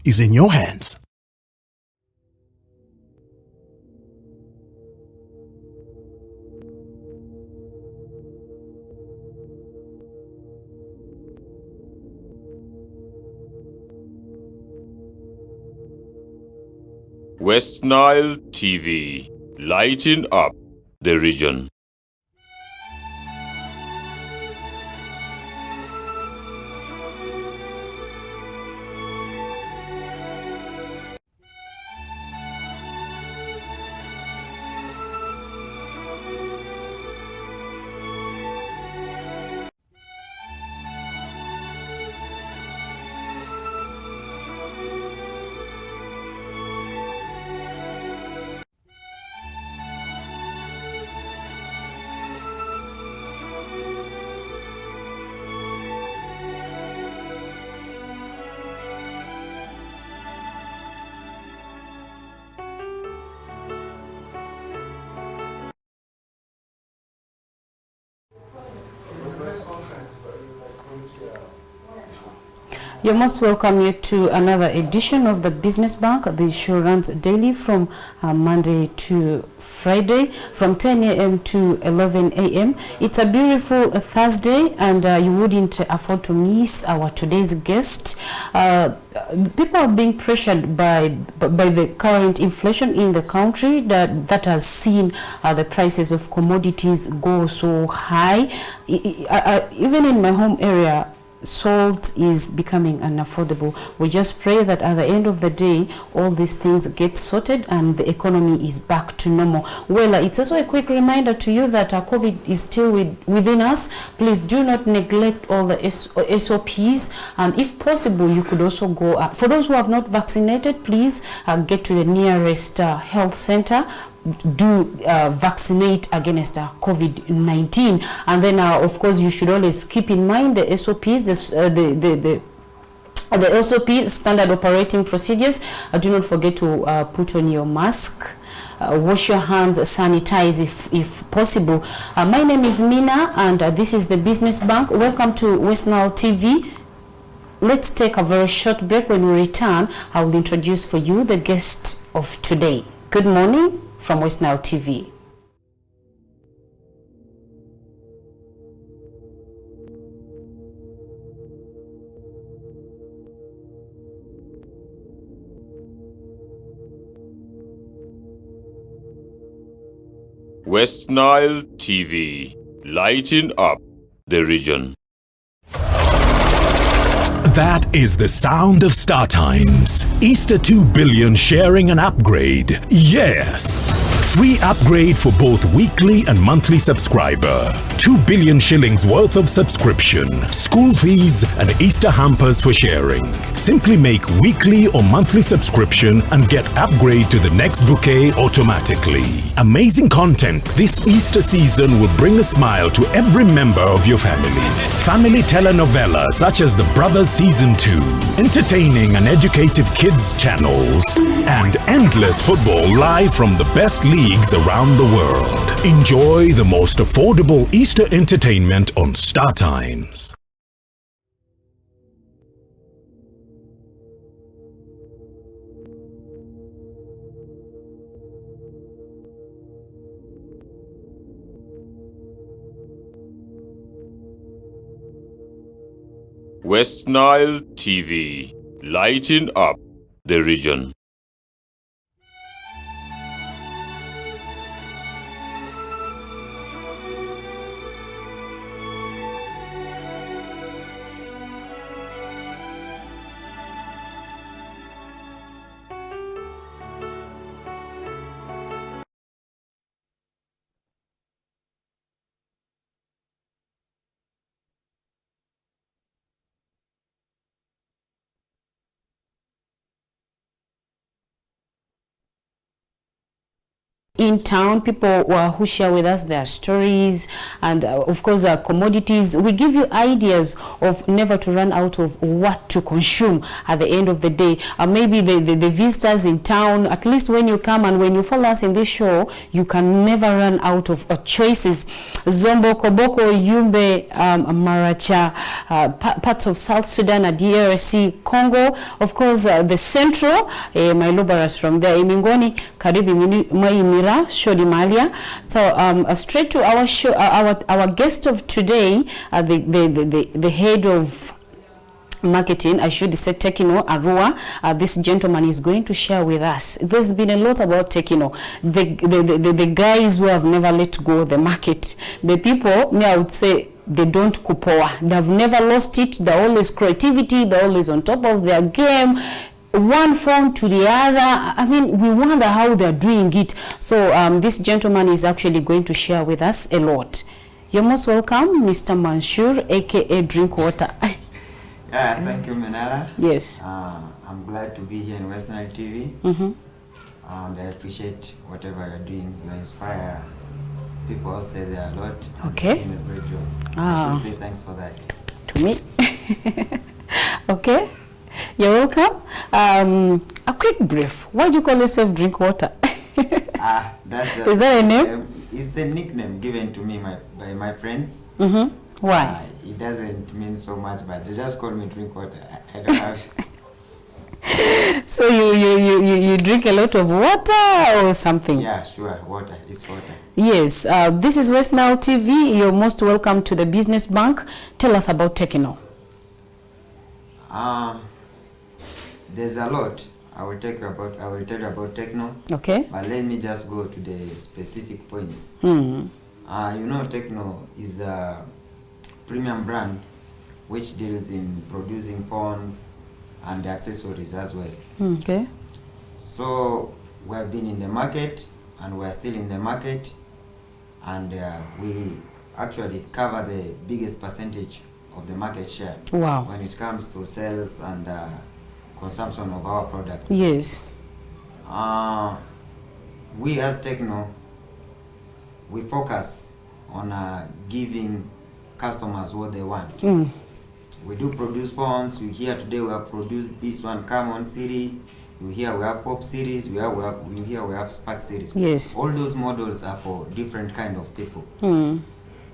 is in your hands. West Nile TV, lighting up the region. You're most welcome here to another edition of the Business Bank, the show runs daily from Monday to Friday from 10 a.m. to 11 a.m. It's a beautiful Thursday, and you wouldn't afford to miss our today's guest. People are being pressured by the current inflation in the country that has seen the prices of commodities go so high. Even in my home area, salt is becoming unaffordable. We just pray that at the end of the day, all these things get sorted and the economy is back to normal. Well, it's also a quick reminder to you that COVID is still within us. Please do not neglect all the SOPs, and if possible, you could also go. For those who have not vaccinated, please get to the nearest health center. Do vaccinate against COVID-19, and then of course you should always keep in mind the SOPs, the SOP, standard operating procedures. Do not forget to put on your mask. Wash your hands, sanitize if possible. My name is Mina, and this is the Business Bank. Welcome to West Nile TV. Let's take a very short break. When we return, I will introduce for you the guest of today. Good morning from West Nile TV. West Nile TV, lighting up the region. That is the sound of StarTimes. Easter 2 billion sharing an upgrade. Yes! Free upgrade for both weekly and monthly subscriber. 2 billion shillings worth of subscription, school fees and Easter hampers for sharing. Simply make weekly or monthly subscription and get upgrade to the next bouquet automatically. Amazing content this Easter season will bring a smile to every member of your family. Family telenovela such as The Brothers Season 2, entertaining and educative kids channels, and endless football live from the best leagues around the world. Enjoy the most affordable Easter entertainment on StarTimes. West Nile TV, lighting up the region. in town, people who share with us their stories and of course commodities. We give you ideas of never to run out of what to consume at the end of the day. Maybe the visitors in town, at least when you come and when you follow us in this show, you can never run out of choices. Zombo, Koboko, Yumbe, Maracha, parts of South Sudan, DRC, Congo, of course the central, my Lubaras from there, Imingoni, Karibi, Maimira, Shodi Malia. So straight to our show, our guest of today, the head of marketing, I should say Tekno Arua. This gentleman is going to share with us. There's been a lot about Tekno. The guys who have never let go of the market. The people, I would say, they don't kupoa. They've never lost it. They're always creativity. They're always on top of their game. One phone to the other. I mean, we wonder how they're doing it. So this gentleman is actually going to share with us a lot. You're most welcome, Mr. Mansour, aka Drink Water. Thank you, Manala. Yes. I'm glad to be here in West Nile TV. And I appreciate whatever you're doing. You inspire people out there a lot. Okay. You're doing a great job. I should say thanks for that. To me. Okay. You're welcome. A quick brief. Why do you call yourself Drink Water? That's just, is that a name? It's a nickname given to me by my friends. Why? It doesn't mean so much, but they just call me Drink Water. I don't have. So you drink a lot of water or something? Yeah, sure. Water. It's water. Yes. This is West Nile TV. You're most welcome to the Business Bank. Tell us about Tekno. There's a lot. I will tell you about Tekno. Okay. But let me just go to the specific points. Mm. You know, Tekno is a premium brand which deals in producing phones and accessories as well. Okay. So we have been in the market and we are still in the market, and we actually cover the biggest percentage of the market share. Wow. When it comes to sales and consumption of our products. Yes. We as Tekno, we focus on giving customers what they want. We do produce phones. You hear today we have produced this one, Come On series. You hear we have Pop series. You hear we have Spark series. Yes. All those models are for different kind of people.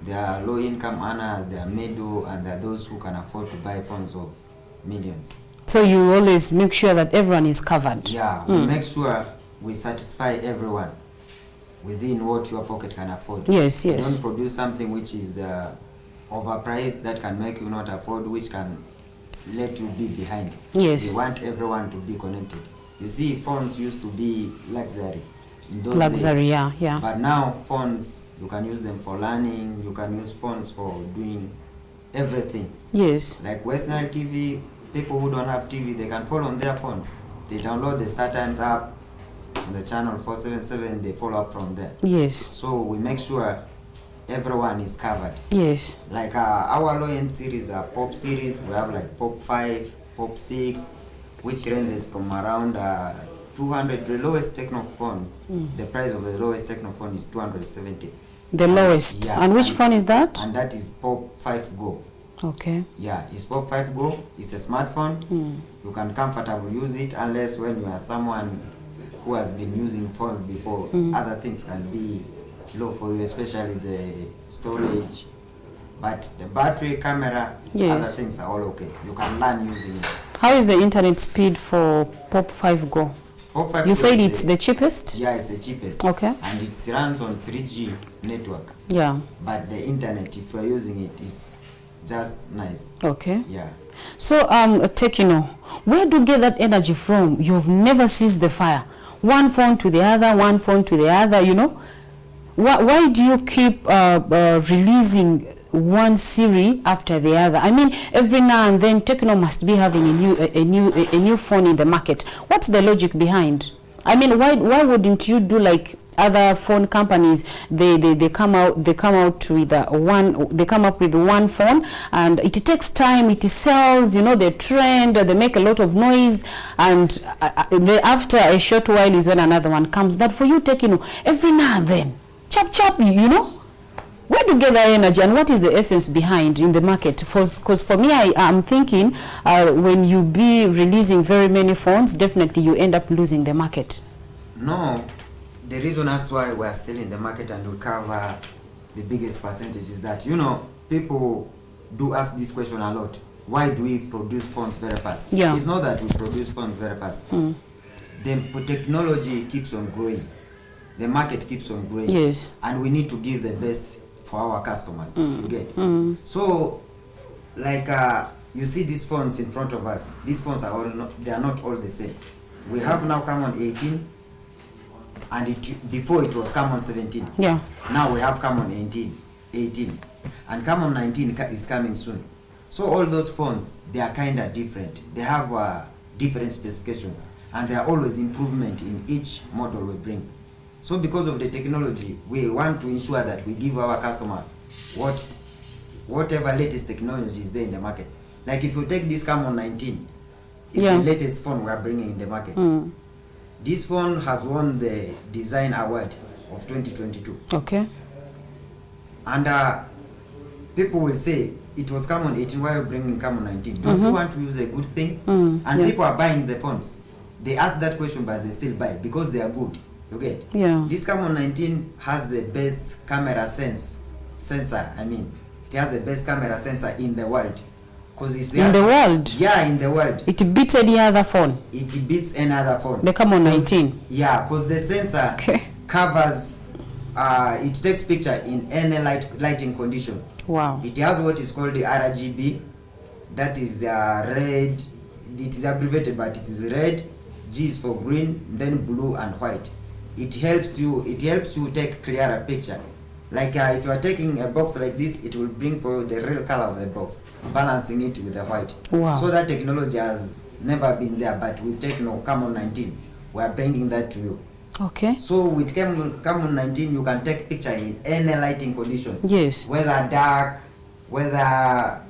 There are low income earners, there are middle, and there are those who can afford to buy phones of millions. So you always make sure that everyone is covered. Yeah, we make sure we satisfy everyone within what your pocket can afford. Yes, yes. Don't produce something which is overpriced that can make you not afford, which can let you be behind. Yes. We want everyone to be connected. You see, phones used to be luxury in those luxury days. Yeah. But now phones, you can use them for learning, you can use phones for doing everything. Yes. Like West Nile TV, people who don't have TV, they can follow on their phones. They download the StarTimes app on the channel 477, they follow up from there. Yes. So we make sure everyone is covered. Yes. Like our low-end series are Pop series. We have like Pop 5, Pop 6, which ranges from around 200. The lowest Tekno phone, the price of the lowest Tekno phone is 270. The lowest. Yeah, and which phone is that? And that is Pop 5 Go. Okay. Yeah, it's Pop 5 Go. It's a smartphone. You can comfortably use it, unless when you are someone who has been using phones before, other things can be low for you, especially the storage. But the battery, camera, other things are all okay. You can learn using it. How is the internet speed for Pop 5 Go? Pop 5 you Go said it's the cheapest? Yeah, it's the cheapest. Okay. And it runs on 3G network. Yeah. But the internet, if you're using it, is just nice. Okay. Yeah. So, Tekno, where do you get that energy from? You've never ceased the fire. One phone to the other, one phone to the other, you know? Why do you keep releasing one series after the other? I mean, every now and then Tekno must be having a new phone in the market. What's the logic behind? I mean, why wouldn't you do like other phone companies, they come out with they come up with one phone, and it takes time, it sells, you know, they trend, they make a lot of noise, and after a short while is when another one comes. But for you, Tecno, every now and then, chap, you know, where do you get that energy, and what is the essence behind in the market? Because for me, I'm thinking when you be releasing very many phones, definitely you end up losing the market. No, the reason as to why we're still in the market and we cover the biggest percentage is that, you know, people do ask this question a lot. Why do we produce phones very fast? Yeah. It's not that we produce phones very fast. The technology keeps on growing. The market keeps on growing. Yes. And we need to give the best for our customers. You get? So, like you see these phones in front of us. These phones are all they are not all the same. We have now Camon 18, and before it was Camon 17. Yeah. Now we have Camon 18, and Camon 19 is coming soon. So all those phones, they are kind of different. They have different specifications, and there are always improvement in each model we bring. So because of the technology, we want to ensure that we give our customer whatever latest technology is there in the market. Like if you take this Camon 19, it's the latest phone we are bringing in the market. This phone has won the Design Award of 2022. Okay. And people will say, it was Camon 18, why are you bringing Camon 19? Don't you want to use a good thing? And people are buying the phones. They ask that question, but they still buy because they are good. You get? Yeah. This Camon 19 has the best camera sensor. I mean, it has the best camera sensor in the world. In the world? Yeah, in the world. It beats any other phone? It beats any other phone. The Camon 19? Yeah, because the sensor covers, it takes picture in any lighting condition. Wow. It has what is called the RGB. That is red. It is abbreviated, but it is red. G is for green, then blue and white. It helps you take clearer picture. Like if you are taking a box like this, it will bring for you the real color of the box, balancing it with the white. Wow. So that technology has never been there, but with Tecno Camon 19, we are bringing that to you. Okay. So with Camon 19, you can take picture in any lighting condition. Yes. Whether dark, whether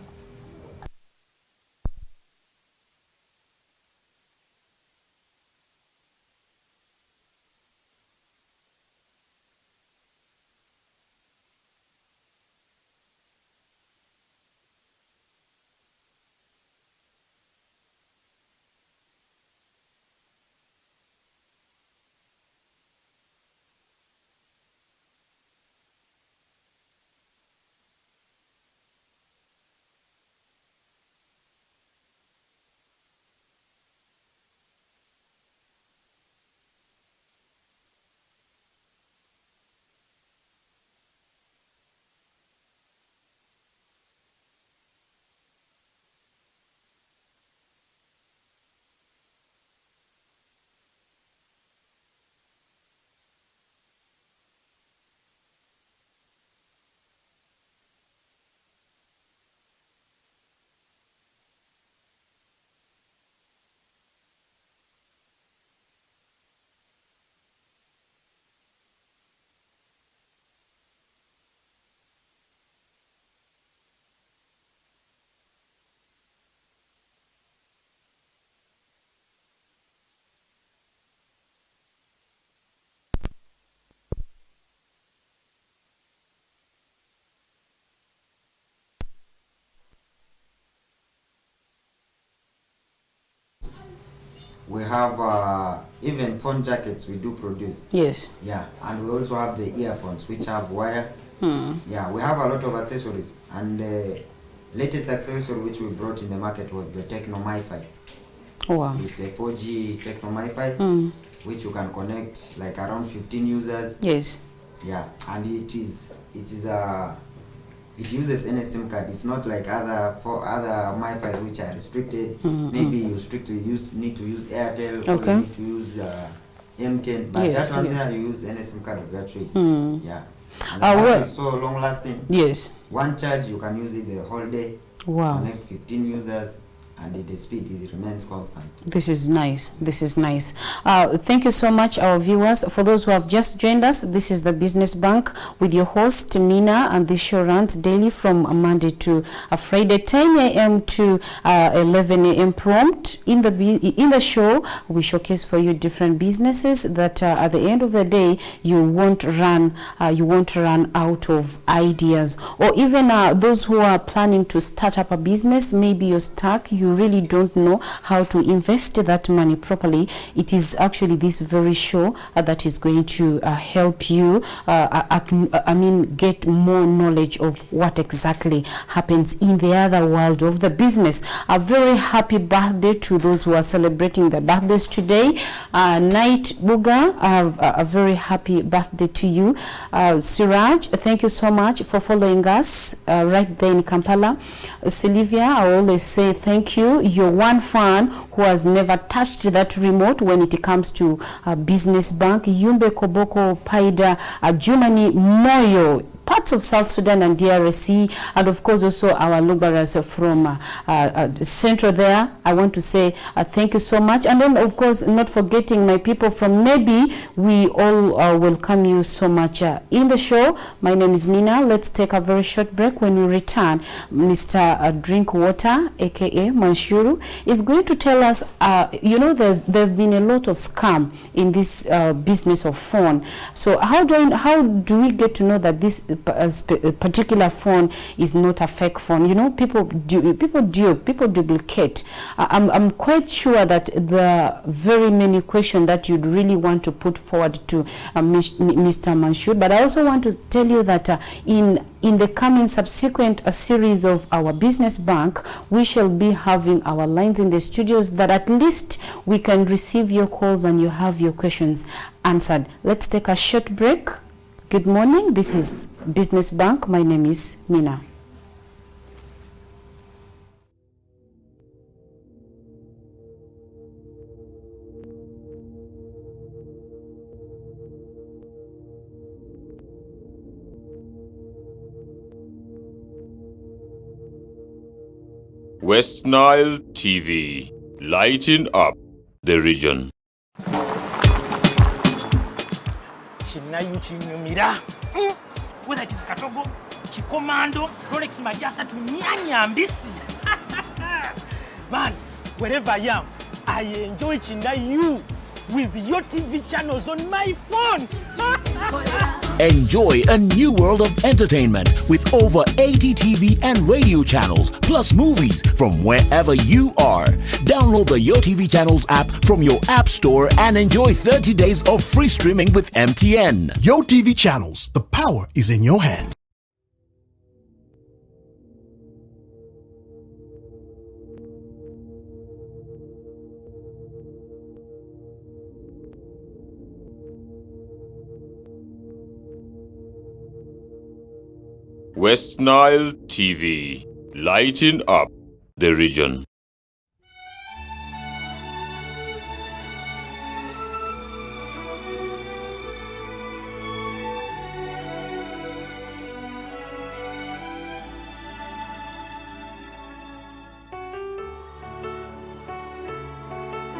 we have even phone jackets we do produce. Yes. Yeah, and we also have the earphones which have wire. Yeah, we have a lot of accessories, and the latest accessory which we brought in the market was the Tecno MiFi. Wow. It's a 4G Tecno MiFi which you can connect like around 15 users. Yes. Yeah, and it uses any SIM card. It's not like other MiFi which are restricted. Maybe you strictly need to use Airtel, or you need to use M10, but Yes, that one yes. there you use any SIM card of your choice. Yeah. And well, it's so long lasting. Yes. One charge you can use it the whole day. Wow. Connect 15 users. and the speed remains constant. This is nice. This is nice. Thank you so much, our viewers. For those who have just joined us, this is the Business Bank with your host Mina, and this show runs daily from Monday to Friday, 10 a.m. to 11 a.m. prompt. In the show, we showcase for you different businesses that at the end of the day you won't run out of ideas, or even those who are planning to start up a business. Maybe you're stuck, you really don't know how to invest that money properly. It is actually this very show that is going to help you get more knowledge of what exactly happens in the other world of the business. A very happy birthday to those who are celebrating their birthdays today. Night Buga, a very happy birthday to you. Siraj, thank you so much for following us right there in Kampala. Sylvia, I always say thank you. You're one fan who has never touched that remote when it comes to Business Bank. Yumbe Koboko Paida, Jumani Moyo, parts of South Sudan and DRC, and of course also our Lubaras from Central there. I want to say thank you so much. And then of course not forgetting my people from Nebi. We all welcome you so much in the show. My name is Mina. Let's take a very short break. When we return, Mr. Drinkwater, aka Manshuru, is going to tell us, there's been a lot of scam in this business of phone. So how do we get to know that this particular phone is not a fake phone? People duplicate. I'm quite sure that there are very many questions that you'd really want to put forward to Mr. Manshur, but I also want to tell you that in the coming subsequent series of our Business Bank, we shall be having our lines in the studios that at least we can receive your calls and you have your questions answered. Let's take a short break. Good morning. This is Business Bank. My name is Mina. West Nile TV, lighting up the region. Whether it is Katogo, Chikomando, Rolex Majasa to Nyambisi. Man, wherever I am, I enjoy Chindayu with your TV channels on my phone. Enjoy a new world of entertainment with over 80 TV and radio channels, plus movies from wherever you are. Download the YoTV Channels app from your app store and enjoy 30 days of free streaming with MTN. YoTV Channels, the power is in your hands. West Nile TV, lighting up the region.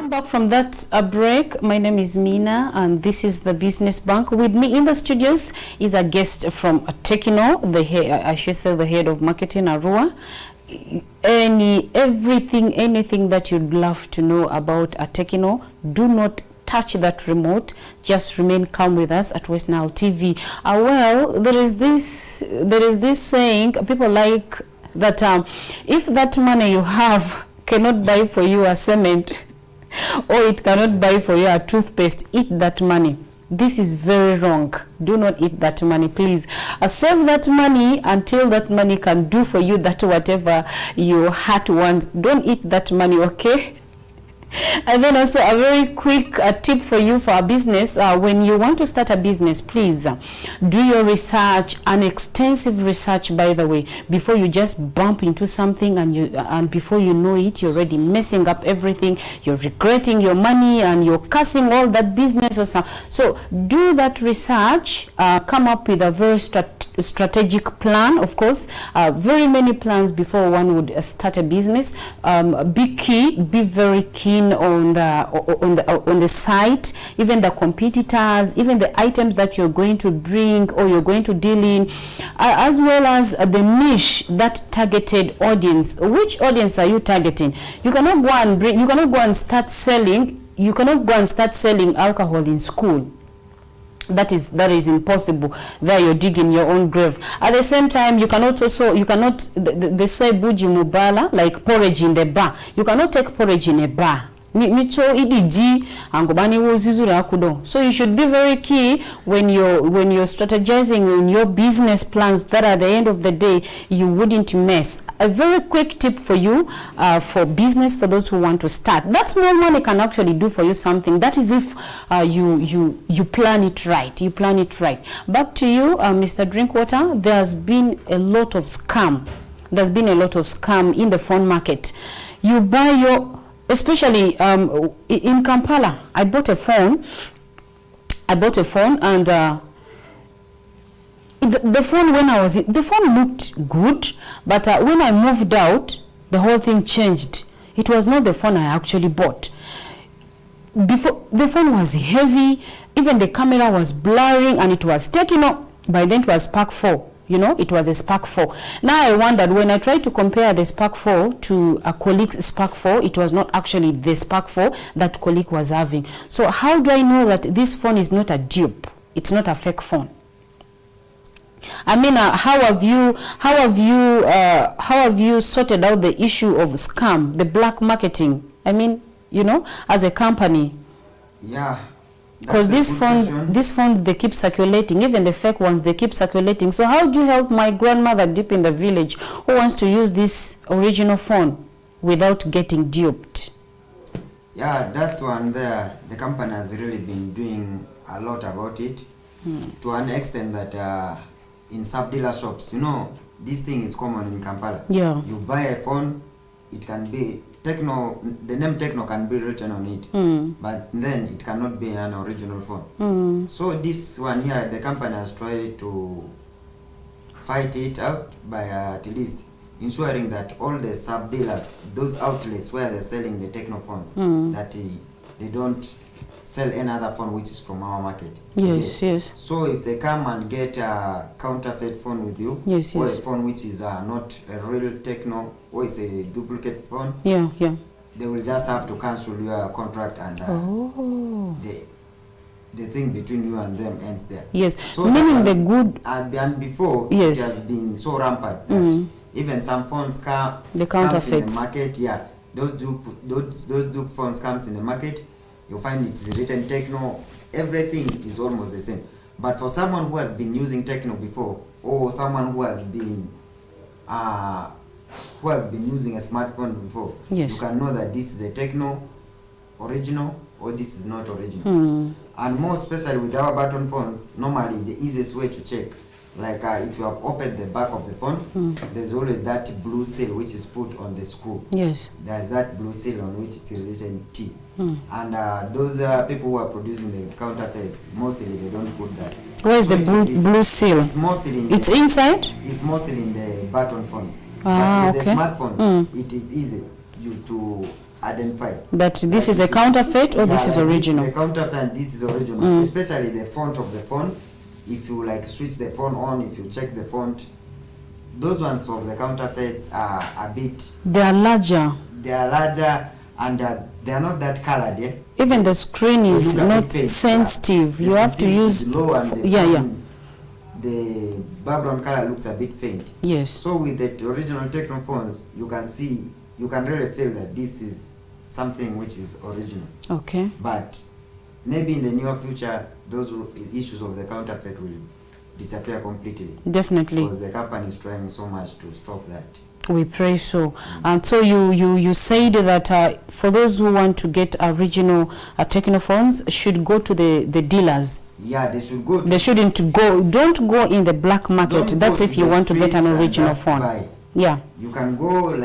Back from that break. My name is Mina and this is the Business Bank. With me in the studios is a guest from Tekino, the head of marketing, Arua. Anything that you'd love to know about Tekino, do not touch that remote. Just remain calm with us at West Nile TV. There is this saying, people like that, if that money you have cannot buy for you a cement, or it cannot buy for you a toothpaste, eat that money. This is very wrong. Do not eat that money, please. Save that money until that money can do for you that whatever your heart wants. Don't eat that money, okay? And then also a very quick tip for you for a business. When you want to start a business, please do your research, an extensive research, by the way, before you just bump into something and before you know it, you're already messing up everything. You're regretting your money and you're cussing all that business or stuff. So do that research, come up with a very strategic plan, of course. Very many plans before one would start a business. Be very keen on the site, even the competitors, even the items that you're going to bring or you're going to deal in, as well as the niche, that targeted audience. Which audience are you targeting? You cannot go and start selling alcohol in school. That is impossible. There you're digging your own grave. At the same time, they say buji mubala, like porridge in the bar. You cannot take porridge in a bar. So you should be very key when you're strategizing in your business plans, that at the end of the day you wouldn't mess. A very quick tip for you, for business, for those who want to start. That small money can actually do for you something. That is if you plan it right. You plan it right. Back to you, Mr. Drinkwater. There's been a lot of scam. There's been a lot of scam in the phone market. You buy your, especially in Kampala, I bought a phone and the phone, the phone looked good, but when I moved out, the whole thing changed. It was not the phone I actually bought. Before, the phone was heavy, even the camera was blurring, and it was taking up. By then it was Spark 4. It was a Spark 4. Now I wondered, when I tried to compare the Spark 4 to a colleague's Spark 4, it was not actually the Spark 4 that colleague was having. So how do I know that this phone is not a dupe? It's not a fake phone. I mean, how have you sorted out the issue of scam, the black marketing? I mean, as a company. Yeah. Because these phones, they keep circulating. Even the fake ones, they keep circulating. So how do you help my grandmother deep in the village who wants to use this original phone without getting duped? Yeah, that one there, the company has really been doing a lot about it, to an extent that in sub-dealer shops, this thing is common in Kampala. Yeah. You buy a phone, it can be Techno, the name Techno can be written on it, but then it cannot be an original phone. So this one here, the company has tried to fight it out by at least ensuring that all the sub-dealers, those outlets where they're selling the Techno phones, that they don't sell any other phone which is from our market. Yes, yes. So if they come and get a counterfeit phone with you, yes, or yes, a phone which is not a real Techno, or is a duplicate phone, yeah, they will just have to cancel your contract, and the thing between you and them ends there. Yes, so meaning the good. And before, yes, it has been so rampant that even some phones come the counterfeits in the market. Yeah, those dupe phones comes in the market. You find it's written Techno, everything is almost the same. But for someone who has been using Techno before, or someone who has been using a smartphone before, yes, you can know that this is a Techno original or this is not original. And more especially with our button phones, normally the easiest way to check, like if you have opened the back of the phone, there's always that blue seal which is put on the screw. Yes. There's that blue seal on which it is written T. And those people who are producing the counterfeits, mostly they don't put that. Where is the blue seal? It's mostly inside? It's mostly in the button phones. Ah, but with okay. the smartphones, it is easy to identify. But this is a counterfeit or this is original? This is a counterfeit and this is original. Especially the font of the phone. If you switch the phone on, if you check the font, those ones of the counterfeits are a bit... They are larger. They are larger and they are not that colored, yeah? Even the screen is not sensitive. You have to use... low and the background color looks a bit faint. Yes. So with the original Techno phones, you can really feel that this is something which is original. Okay. But maybe in the near future, those issues of the counterfeit will disappear completely. Definitely. Because the company is trying so much to stop that. We pray so. And so you said that for those who want to get original Techno phones, should go to the dealers. Yeah, they should go. They shouldn't go. Don't go in the black market. That's if you want to get an original phone. Buy. Yeah. You can go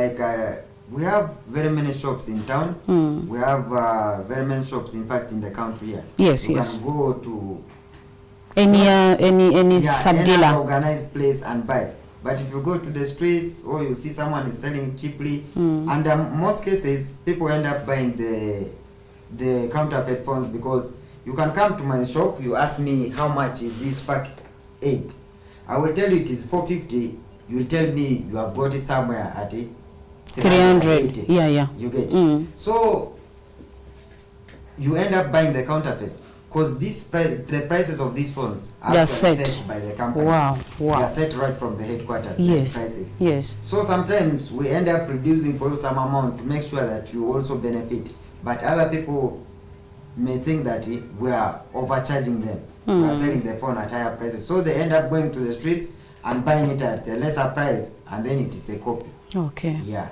we have very many shops in town. We have very many shops, in fact, in the country here. Yes, you yes. can go to any sub any dealer. organized place and buy it. But if you go to the streets or you see someone is selling cheaply, and most cases people end up buying the counterfeit phones, because you can come to my shop, you ask me how much is this Spark 8. I will tell you it is 450. You will tell me you have got it somewhere at 300. Yeah. You get it. So you end up buying the counterfeit. Because the prices of these phones are set by the company. Wow. They are set right from the headquarters. Yes. Prices. Yes. So sometimes we end up reducing for you some amount to make sure that you also benefit. But other people may think that we are overcharging them. We are selling the phone at higher prices. So they end up going to the streets and buying it at a lesser price, and then it is a copy. Okay. Yeah.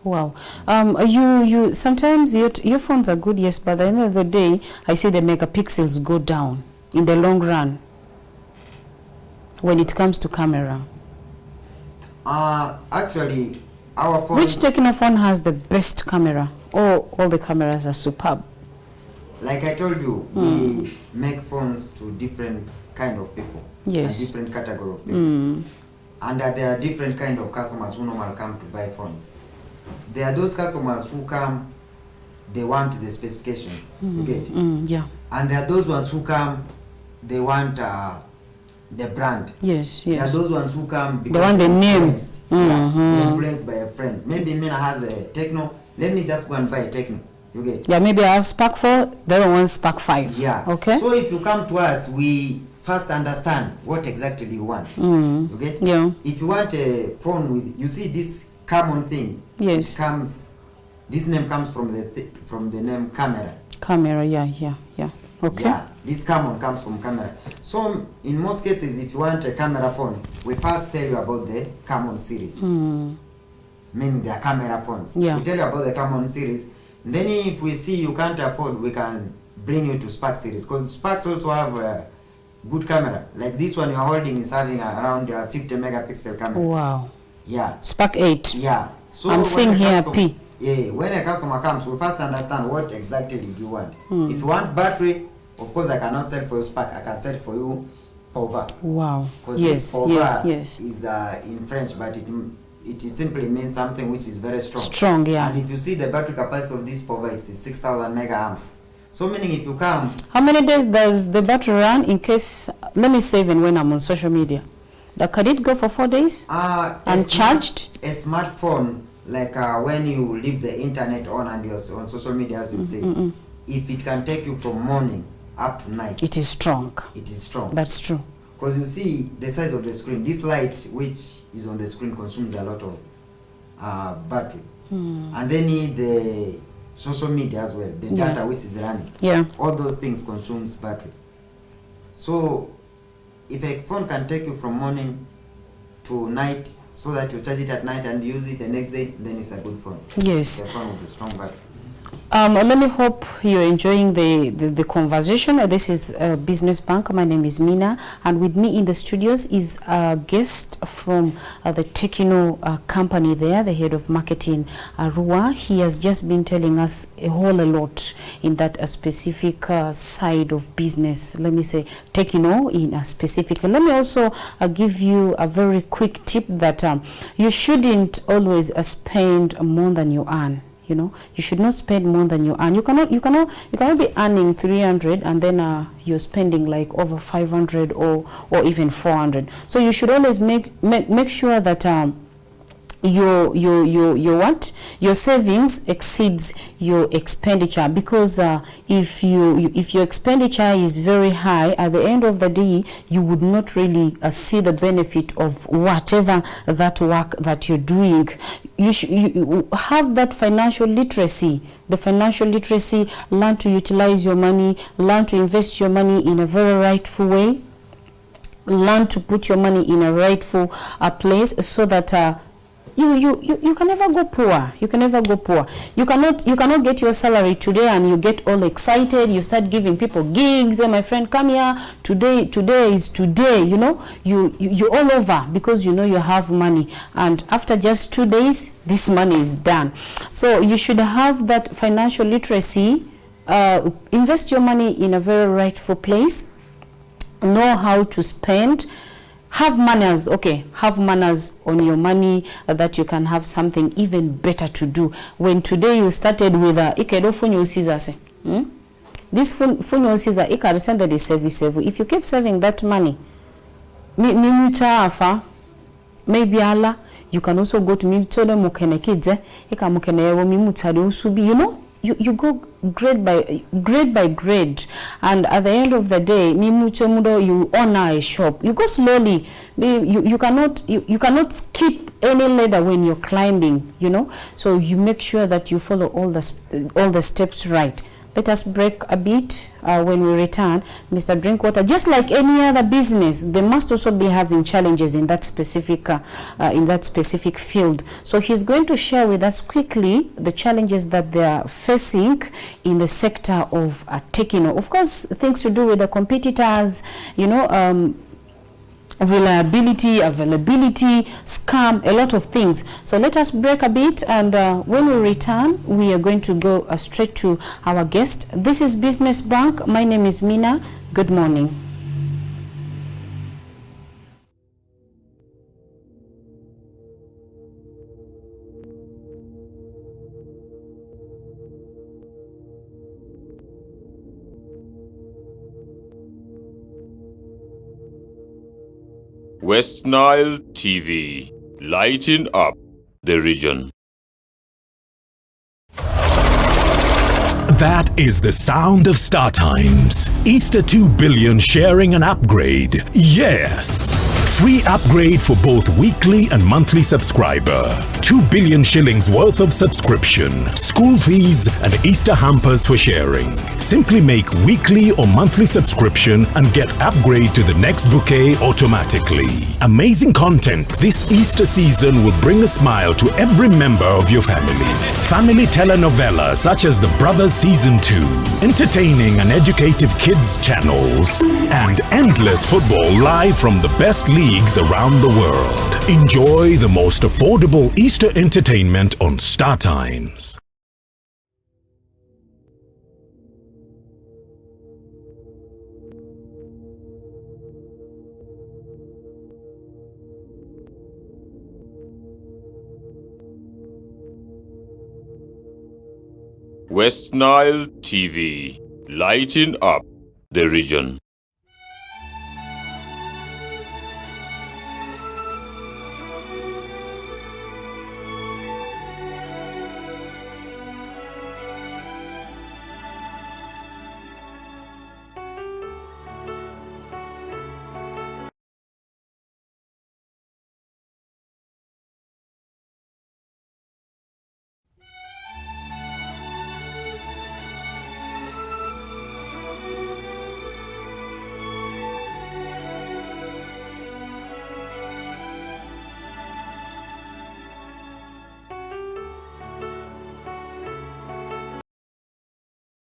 Wow. You sometimes your phones are good, yes, but at the end of the day, I see the megapixels go down in the long run when it comes to camera. Actually, our phone. Which Tecno phone has the best camera? All the cameras are superb. Like I told you, we make phones to different kind of people. Yes. And different category of people. And there are different kind of customers who normally come to buy phones. There are those customers who come, they want the specifications. You get? Yeah. And there are those ones who come, they want the brand. Yes. There are those ones who come because they want the name. They're influenced by a friend. Maybe Mina has a Tecno. Let me just go and buy a Tecno. You get? Yeah, maybe I have Spark 4, the other one's Spark 5. Yeah. Okay. So if you come to us, we first understand what exactly you want. You get? Yeah. If you want a phone with, you see this common thing. Yes. It comes. This name comes from the name camera. Camera, yeah. Okay. Yeah. This common comes from camera. So in most cases, if you want a camera phone, we first tell you about the common series. Meaning their camera phones. Yeah. We tell you about the common series. Then if we see you can't afford, we can bring you to Spark series, because Sparks also have a good camera. Like this one you're holding is having around 50 megapixel camera. Wow. Yeah. Spark 8. Yeah. So I'm seeing here P. Yeah. When a customer comes, we first understand what exactly do you want. If you want battery, of course I cannot sell for you Spark. I can sell for you Power. Wow. Because Yes. this Power Yes. is in French, but it simply means something which is very strong. Strong, yeah. And if you see the battery capacity of this Power, it's 6,000 mega amps. So meaning if you come, How many days does the battery run in case, let me save it when I'm on social media? Can it go for 4 days? Uncharged? A smartphone, like when you leave the internet on and you're on social media, as you say, if it can take you from morning up to night, It is strong. it is strong. That's true. Because you see the size of the screen, this light which is on the screen consumes a lot of battery. And then the social media as well, the data which is running. Yeah. All those things consumes battery. So if a phone can take you from morning to night, so that you charge it at night and use it the next day, then it's a good phone. Yes. It's a phone with a strong battery. Let me hope you're enjoying the conversation. This is Business Bank. My name is Mina, and with me in the studios is a guest from the Tecno company there, the head of marketing, Rua. He has just been telling us a whole lot in that specific side of business. Let me say Tecno in a specific. Let me also give you a very quick tip that you shouldn't always spend more than you earn. You know, you should not spend more than you earn. You cannot be earning 300 and then you're spending like over 500 or even 400. So you should always make sure that your savings exceeds your expenditure, because if your expenditure is very high, at the end of the day you would not really see the benefit of whatever that work that you're doing. You have that financial literacy. The financial literacy, learn to utilize your money, learn to invest your money in a very rightful way, learn to put your money in a rightful place, so that you can never go poor. You can never go poor. You cannot get your salary today and you get all excited. You start giving people gigs. Hey, my friend, come here. Today is today. You know, you're all over because you know you have money. And after just 2 days, this money is done. So you should have that financial literacy. Invest your money in a very rightful place. know how to spend. Have manners, okay, have manners on your money, that you can have something even better to do. When today you started with ikedo funyo sizase, this funyo siza ikarisenda de save. If you keep saving that money, mimucha afa, maybe Allah, you can also go to mimutode mukene kids, ika mukene yewo mimuta de usubi, you know. You go grade by grade, and at the end of the day, you honor a shop. You go slowly. You cannot skip any ladder when you're climbing. You know, so you make sure that you follow all the steps right. Let us break a bit. When we return, Mr. Drinkwater, just like any other business, they must also be having challenges in that specific field. So he's going to share with us quickly the challenges that they are facing in the sector of Tekino. Of course, things to do with the competitors, you know, reliability, availability, scam, a lot of things. So let us break a bit, and when we return, we are going to go straight to our guest. This is Business Bank. My name is Mina. Good morning. West Nile TV, lighting up the region. That is the sound of StarTimes. Easter 2 billion sharing an upgrade. Yes! Free upgrade for both weekly and monthly subscriber. 2 billion shillings worth of subscription, school fees, and Easter hampers for sharing. Simply make weekly or monthly subscription and get upgrade to the next bouquet automatically. Amazing content this Easter season will bring a smile to every member of your family. Family telenovela such as The Brothers Season 2, entertaining and educative kids channels, and endless football live from the best leagues around the world. Enjoy the most affordable Easter entertainment on StarTimes. West Nile TV, lighting up the region.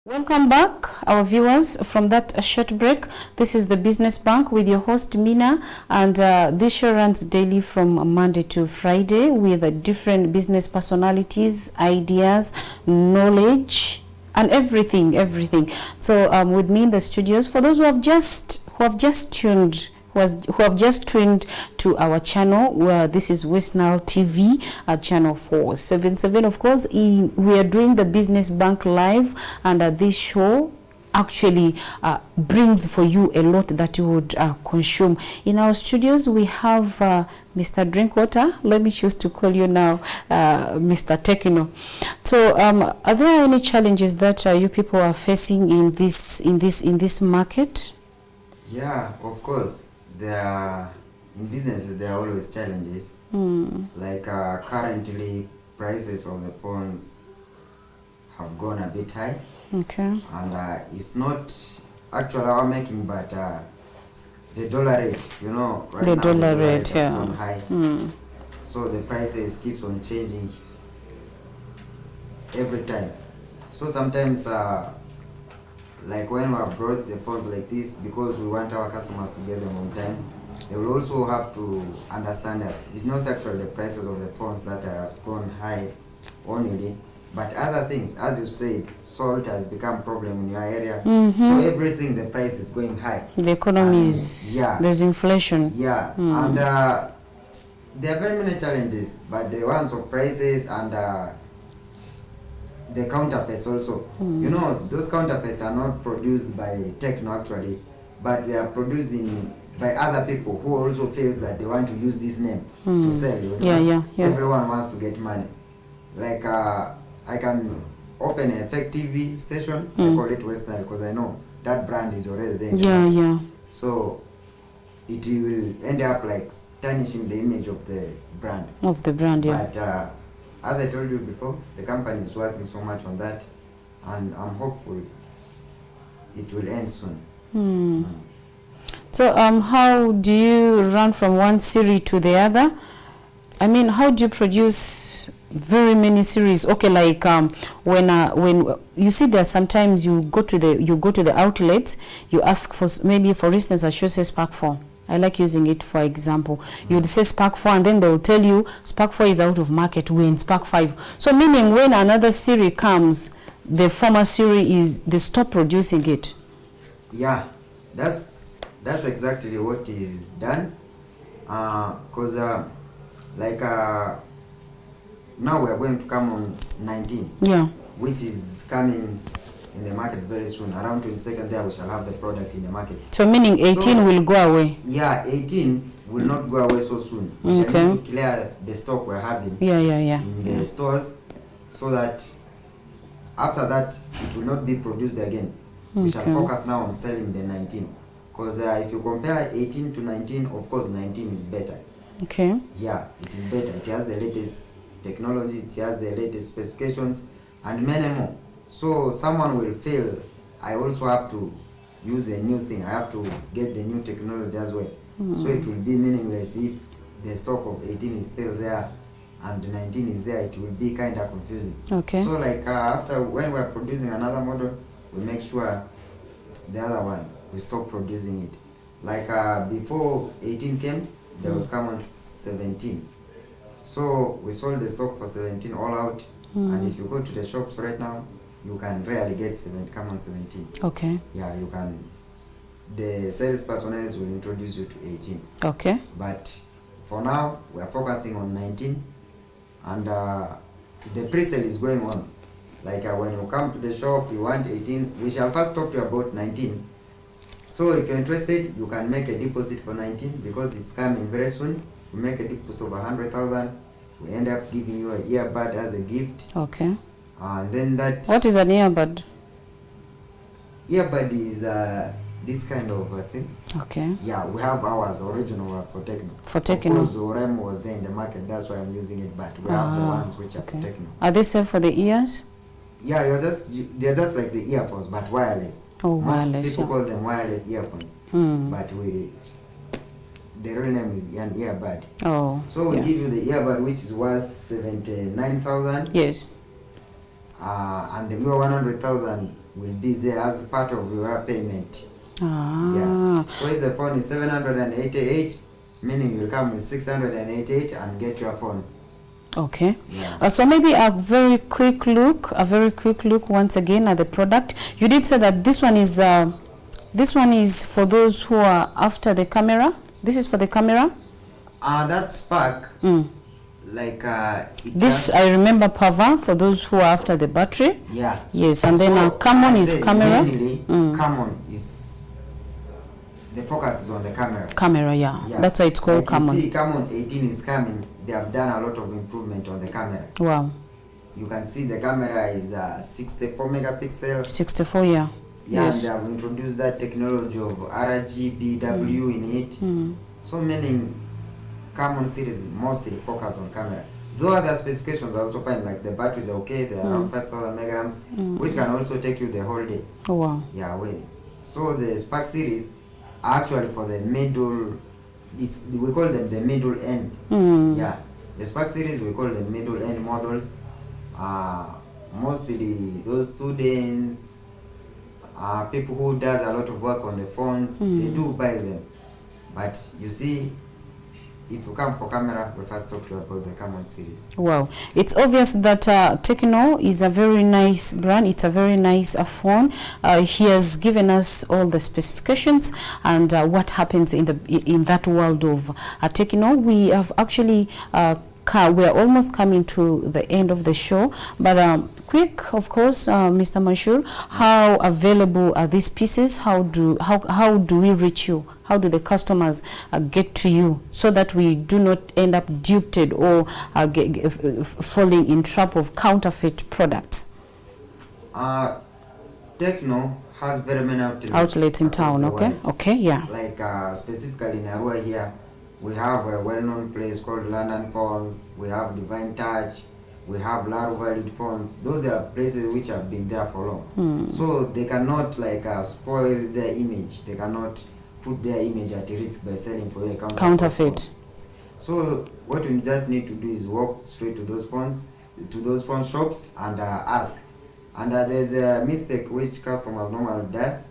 Welcome back, our viewers, from that short break. This is the Business Bank with your host Mina, and this show runs daily from Monday to Friday with different business personalities, ideas, knowledge, and everything. So with me in the studios, for those who have just tuned to our channel, where this is West Nile TV at channel 477. Of course, we are doing the Business Bank live, and this show actually brings for you a lot that you would consume. In our studios, we have Mr. Drinkwater. Let me choose to call you now Mr. Tekino. So are there any challenges that you people are facing in this market? Yeah, of course. In businesses there are always challenges. Like currently prices of the phones have gone a bit high. Okay. And it's not actually our making, but the dollar rate, you know, right the now dollar the rate, has gone high. So the prices keeps on changing every time. So sometimes like when we have brought the phones like this, because we want our customers to get them on time, they will also have to understand us. It's not actually the prices of the phones that have gone high only, But other things, as you said, salt has become problem in your area. So everything, the price is going high. The economy And, is, yeah. there's inflation. Yeah, and there are very many challenges, but the ones of prices and the counterfeits also. You know, those counterfeits are not produced by Techno actually, but they are produced by other people who also feels that they want to use this name to sell. You know? Yeah. Everyone wants to get money. Like I can open a fake TV station. I call it Western because I know that brand is already there. Yeah. So it will end up like tarnishing the image of the brand. Of the brand, yeah. But as I told you before, the company is working so much on that, and I'm hopeful it will end soon. So how do you run from one series to the other? I mean, how do you produce very many series? Okay, like when you see that sometimes you go to the outlets, you ask for, maybe for instance, I should say Spark 4. I like using it for example. You'd say Spark 4 and then they'll tell you Spark 4 is out of market, we're in Spark 5. So meaning when another series comes, the former series they stop producing it. Yeah, that's exactly what is done. Because like now we are going to come on 19. Yeah. Which is coming in the market very soon. Around 22nd there we shall have the product in the market. So meaning 18 will go away. Yeah, 18 will not go away so soon. We shall need to clear the stock we're having in the stores, so that after that it will not be produced again. We shall focus now on selling the 19. Because if you compare 18 to 19, of course 19 is better. Okay. Yeah, it is better. It has the latest technology, it has the latest specifications, and many more. So someone will feel, I also have to use a new thing. I have to get the new technology as well. So it will be meaningless if the stock of 18 is still there and 19 is there. It will be kind of confusing. Okay. So like after, when we're producing another model, we make sure the other one, we stop producing it. Like before 18 came, there was common 17. So we sold the stock for 17 all out. And if you go to the shops right now, you can rarely get common 17. Okay. Yeah, you can. The sales personnel will introduce you to 18. Okay. But for now, we are focusing on 19. And the pre-sale is going on. Like when you come to the shop, you want 18. We shall first talk to you about 19. So if you're interested, you can make a deposit for 19 because it's coming very soon. We make a deposit of 100,000. We end up giving you an earbud as a gift. Okay. And then that. What is an earbud? Earbud is this kind of thing. Okay. Yeah, we have ours original for Techno. For Techno. Of course, Orem was there in the market. That's why I'm using it. But we have the ones which are for Techno. Are they safe for the ears? Yeah, they're just like the earphones, but wireless. Oh, Most wireless. people call them wireless earphones. But the real name is an earbud. Oh. So we give you the earbud, which is worth 79,000. Yes. And the new 100,000 will be there as part of your payment. Yeah. So if the phone is 788, meaning you'll come with 688 and get your phone. Okay. Yeah. So maybe a very quick look once again at the product. You did say that this one is for those who are after the camera. This is for the camera. That's Spark. Like this I remember Pava for those who are after the battery. Yeah. Yes, and then Camon is camera. Mainly, Camon is the focus is on the camera. Camera, yeah. That's why it's called Camon. You see, Camon 18 is coming. They have done a lot of improvement on the camera. Wow. You can see the camera is 64 megapixel. 64, yeah. Yeah, yes. And they have introduced that technology of RGBW in it. So many Camon series mostly focus on camera. Though other specifications are also fine, like the batteries are okay, they're around 5,000 milliamps, which can also take you the whole day. Oh, wow. Yeah, so the Spark series are actually for the middle, we call them the middle end. Yeah, the Spark series we call them middle end models. Mostly those students, people who does a lot of work on the phones, they do buy them. But you see, if you come for camera, we first talk to you about the Camon series. Wow, it's obvious that Tecno is a very nice brand. It's a very nice phone. He has given us all the specifications and what happens in that world of Tecno. We have actually we are almost coming to the end of the show, but quick, of course, Mr. Mansour, how available are these pieces? How do we reach you? How do the customers get to you so that we do not end up duped or falling in trap of counterfeit products? Tecno has very many outlets in town. Okay, okay, yeah. Like specifically in Arua here, we have a well-known place called London Phones. We have Divine Touch. We have Laravalid Phones. Those are places which have been there for long. So they cannot spoil their image. They cannot put their image at risk by selling for a counterfeit. So what we just need to do is walk straight to those phones, to those phone shops, and ask. And there's a mistake which customers normally does.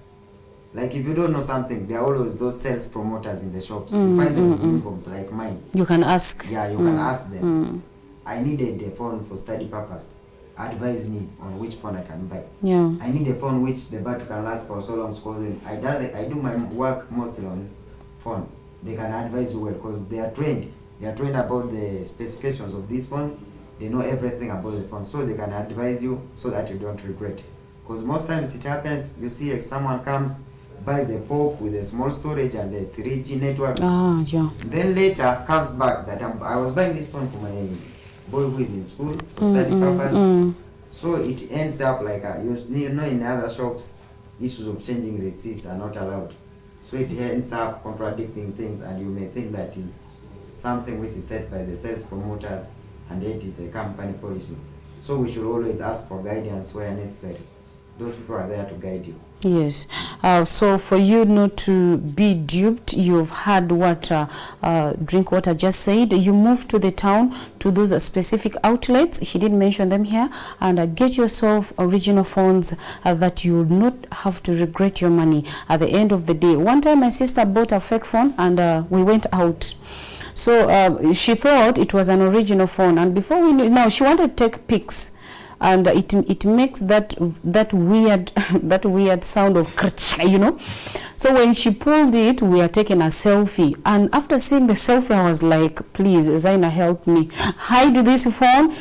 Like if you don't know something, there are always those sales promoters in the shops. You find them with uniforms like mine. You can ask. Yeah, you can ask them. I needed a phone for study purpose. Advise me on which phone I can buy. Yeah. I need a phone which the battery can last for so long because I do my work mostly on phone. They can advise you well because they are trained. They are trained about the specifications of these phones. They know everything about the phone, so they can advise you so that you don't regret. Because most times it happens, you see like someone comes, buys a POC with a small storage and the 3G network. Yeah. Then later comes back that I was buying this phone for my boy who is in school for study purpose. So it ends up like you know in other shops, issues of changing receipts are not allowed. So it ends up contradicting things, and you may think that is something which is set by the sales promoters, and it is the company policy. So we should always ask for guidance where necessary. Those people are there to guide you. Yes. So for you not to be duped, you've heard what Drinkwater just said. You move to the town to those specific outlets. He didn't mention them here. And get yourself original phones that you will not have to regret your money at the end of the day. One time my sister bought a fake phone and we went out. So she thought it was an original phone. And before we knew, now she wanted to take pics. And it makes that weird sound of krch, you know. So when she pulled it, we are taking a selfie, and after seeing the selfie, I was like, please, Zaina, help me hide this phone.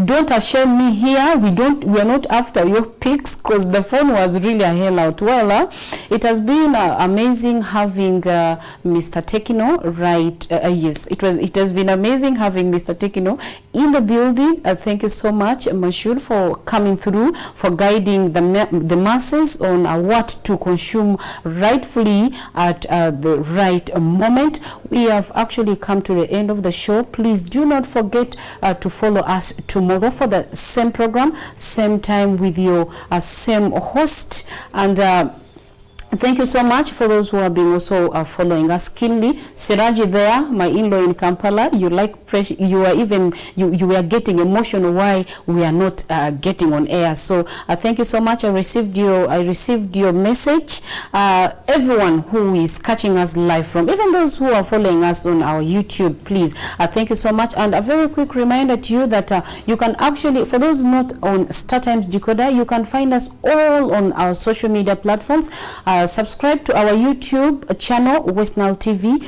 Don't shame me here. We are not after your pics, because the phone was really a hell out. Well, it has been amazing having Mr. Tecno, right? Yes, it has been amazing having Mr. Tecno in the building. Thank you so much, Mansour, for coming through, for guiding the masses on what to consume rightfully at the right moment. We have actually come to the end of the show. Please do not forget to follow us tomorrow for the same program, same time, with your same host. And thank you so much for those who have been also following us keenly. Siraji there, my in-law in Kampala, you like pressure, you are even you were getting emotional why we are not getting on air. So thank you so much. I received your message. Everyone who is catching us live from, even those who are following us on our YouTube, please thank you so much. And a very quick reminder to you that you can actually, for those not on StarTimes Decoder, you can find us all on our social media platforms. Subscribe to our YouTube channel, West Nile TV,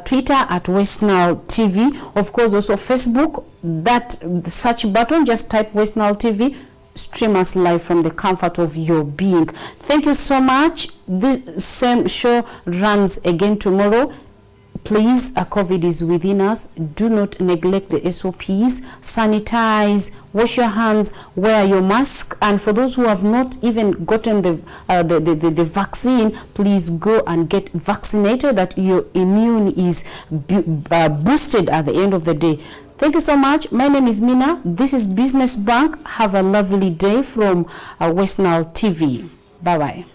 Twitter at West Nile TV, of course also Facebook, that search button, just type West Nile TV, stream us live from the comfort of your being. Thank you so much. This same show runs again tomorrow. Please, COVID is within us. Do not neglect the SOPs. Sanitize, wash your hands, wear your mask. And for those who have not even gotten the vaccine, please go and get vaccinated, that your immune is boosted at the end of the day. Thank you so much. My name is Mina. This is Business Bank. Have a lovely day from West Nile TV. Bye-bye.